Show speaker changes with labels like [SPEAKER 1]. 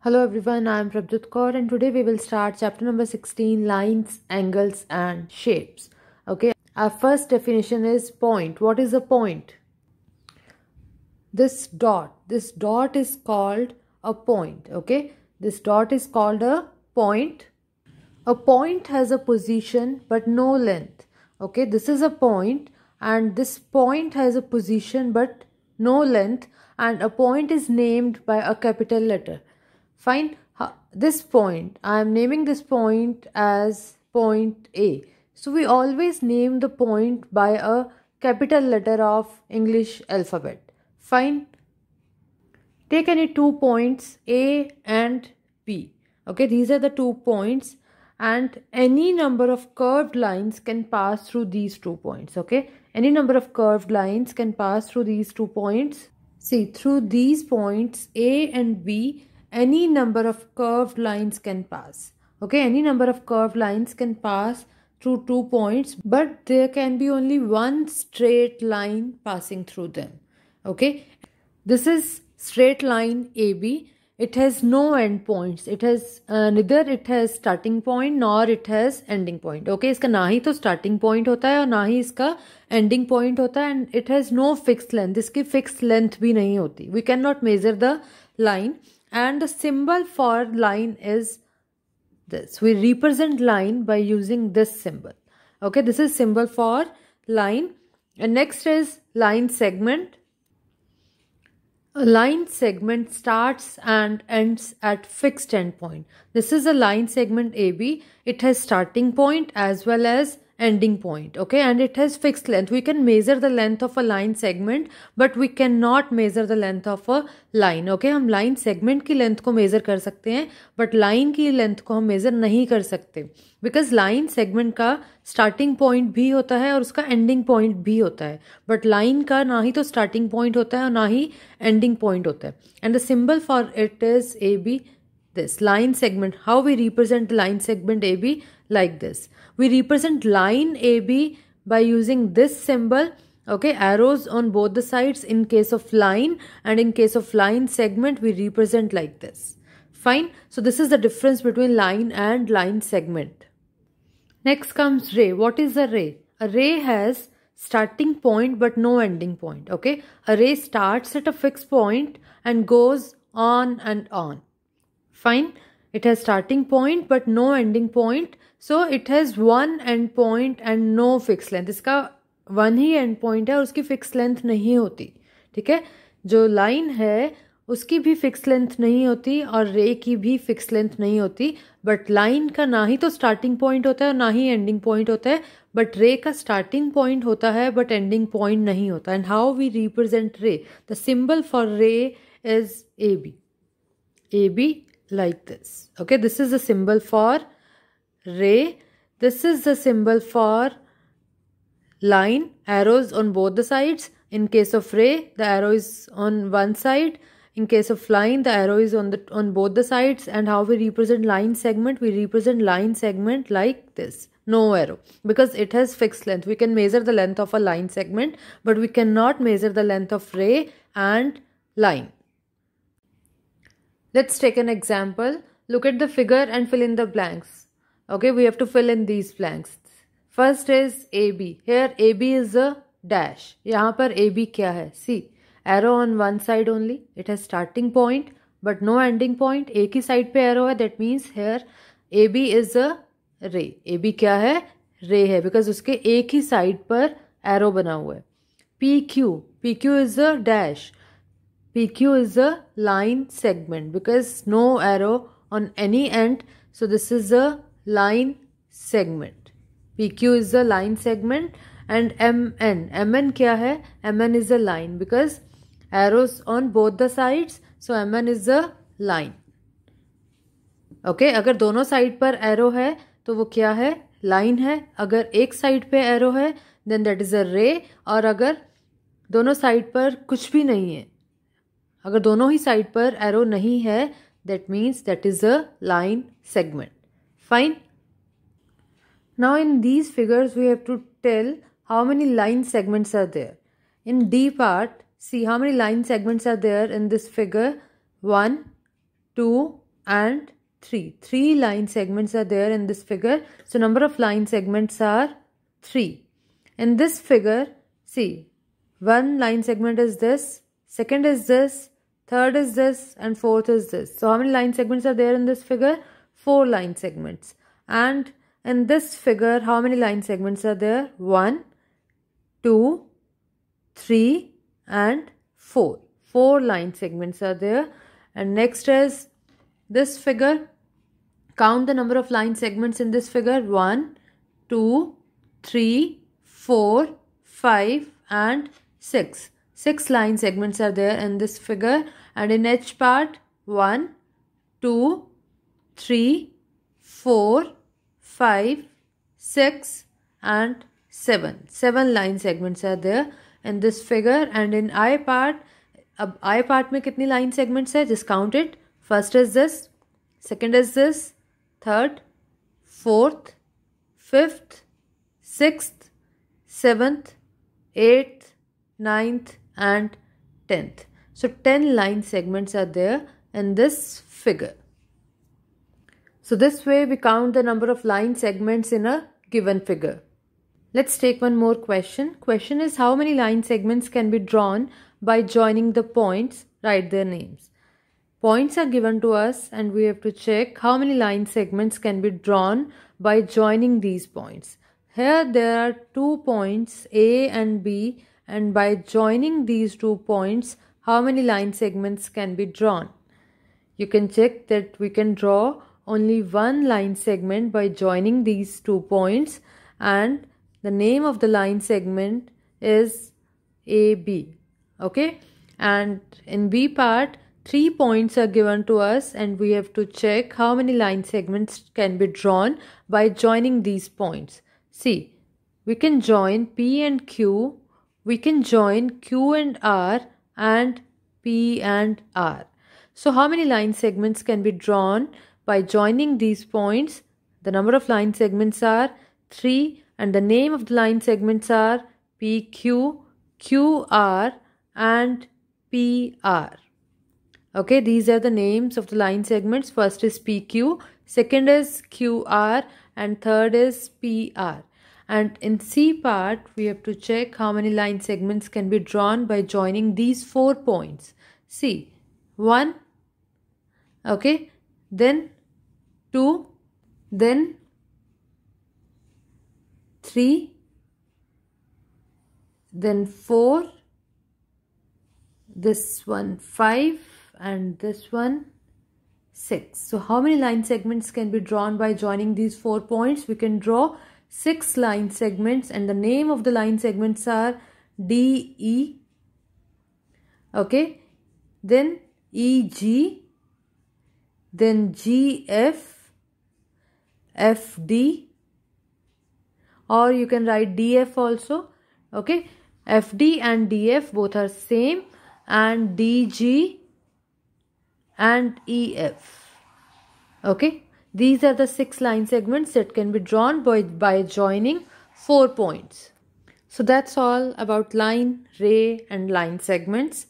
[SPEAKER 1] Hello everyone, I am Prabjot Kaur and today we will start chapter number 16, lines, angles and shapes. Okay, our first definition is point. What is a point? This dot is called a point. Okay, this dot is called a point. A point has a position but no length. Okay, this is a point and this point has a position but no length, and a point is named by a capital letter. Fine. This point, I am naming this point as point A. So we always name the point by a capital letter of English alphabet. Fine. Take any 2 points A and B. Okay, these are the 2 points and any number of curved lines can pass through these 2 points. Okay, any number of curved lines can pass through these 2 points. See, through these points A and B, any number of curved lines can pass. Okay, any number of curved lines can pass through 2 points, but there can be only one straight line passing through them. Okay, this is straight line AB. It has no end points. It has neither it has starting point nor it has ending point. Okay, इसका ना ही तो starting point होता है और ना ही इसका ending point होता है, and it has no fixed length. इसकी fixed length भी नहीं होती. We cannot measure the line, and the symbol for line is this. We represent line by using this symbol. Okay, this is symbol for line. And next is line segment. A line segment starts and ends at fixed endpoint. This is a line segment AB. It has starting point as well as ending point. Okay, and it has fixed length. We can measure the length of a line segment, but we cannot measure the length of a line. Okay, हम line segment की length को measure कर सकते हैं, but line की length को हम measure नहीं कर सकते, because line segment का starting point भी होता है और उसका ending point भी होता है, but line का ना ही तो starting point होता है और ना ही ending point होता है. And the symbol for it is AB. This line segment, how we represent line segment AB? Like this. We represent line AB by using this symbol. Okay, arrows on both the sides in case of line, and in case of line segment we represent like this. Fine. So this is the difference between line and line segment. Next comes ray. What is a ray? A ray has starting point but no ending point. Okay, a ray starts at a fixed point and goes on and on. Fine. It has starting point but no ending point, so it has one end point and no fixed length. इसका one ही end point है और उसकी fixed length नहीं होती. ठीक है, जो line है उसकी भी fixed length नहीं होती और ray की भी fixed length नहीं होती, but line का ना ही तो starting point होता है और ना ही ending point होता है, but ray का starting point होता है but ending point नहीं होता. And how we represent ray? The symbol for ray is AB. AB like this. Okay, this is the symbol for ray. This is the symbol for line, arrows on both the sides. In case of ray, the arrow is on one side. In case of line, the arrow is on both the sides. And how we represent line segment? We represent line segment like this. No arrow, because it has fixed length. We can measure the length of a line segment, but we cannot measure the length of ray and line. Let's take an example. Look at the figure and fill in the blanks. Okay, we have to fill in these blanks. First is AB. Here AB is a dash. यहाँ पर AB क्या है? See, arrow on one side only. It has starting point but no ending point. एक ही side पे arrow है. That means here AB is a ray. AB क्या है? Ray है, because उसके एक ही side पर arrow बना हुआ है. PQ. PQ is a dash. PQ is a line segment because no arrow on any end. So this is a line segment. PQ is a line segment. And MN. MN क्या है? MN is a line because arrows on both the sides. So MN is a line. Okay, अगर दोनों side पर arrow है तो वो क्या है? line है. अगर एक साइड पे arrow है then that is a ray. और अगर दोनों साइड पर कुछ भी नहीं है, अगर दोनों ही साइड पर एरो नहीं है, that means that is a line segment. Fine. Now in these figures we have to tell how many line segments are there. In D part, see how many line segments are there in this figure. 1, 2, and 3. 3 line segments are there in this figure. So number of line segments are 3. In this figure, see, one line segment is this, second is this, third is this, and fourth is this. So how many line segments are there in this figure? 4 line segments. And in this figure, how many line segments are there? 1, 2, 3 and 4. 4 line segments are there. And next is this figure. Count the number of line segments in this figure. 1, 2, 3, 4, 5 and 6. 6 line segments are there in this figure. And in each part, 1, 2, 3, 4, 5, 6 and 7. 7 line segments are there in this figure. And in I part, I part में कितनी line segments है? Just count it. First is this, second is this, third, fourth, fifth, sixth, seventh, eighth, ninth and 10th. So 10 line segments are there in this figure. So this way we count the number of line segments in a given figure. Let's take one more question. Question is, how many line segments can be drawn by joining the points? Write their names. Points are given to us and we have to check how many line segments can be drawn by joining these points. Here there are 2 points A and B, and by joining these 2 points, how many line segments can be drawn? You can check that we can draw only one line segment by joining these 2 points, and the name of the line segment is AB. Okay, and in B part, 3 points are given to us and we have to check how many line segments can be drawn by joining these points. See, we can join P and Q, we can join Q and R, and P and R. So how many line segments can be drawn by joining these points? The number of line segments are 3 and the name of the line segments are PQ, QR and PR. Okay, these are the names of the line segments. First is PQ, second is QR and third is PR. And in C part, we have to check how many line segments can be drawn by joining these 4 points. See, 1, okay, then 2, then 3, then 4, this one 5 and this one 6. So how many line segments can be drawn by joining these 4 points? We can draw 6 line segments and the name of the line segments are DE, okay, then EG, then GF, FD, or you can write DF also. Okay, FD and DF both are same, and DG and EF. Okay, these are the 6 line segments that can be drawn by joining 4 points. So that's all about line, ray and line segments.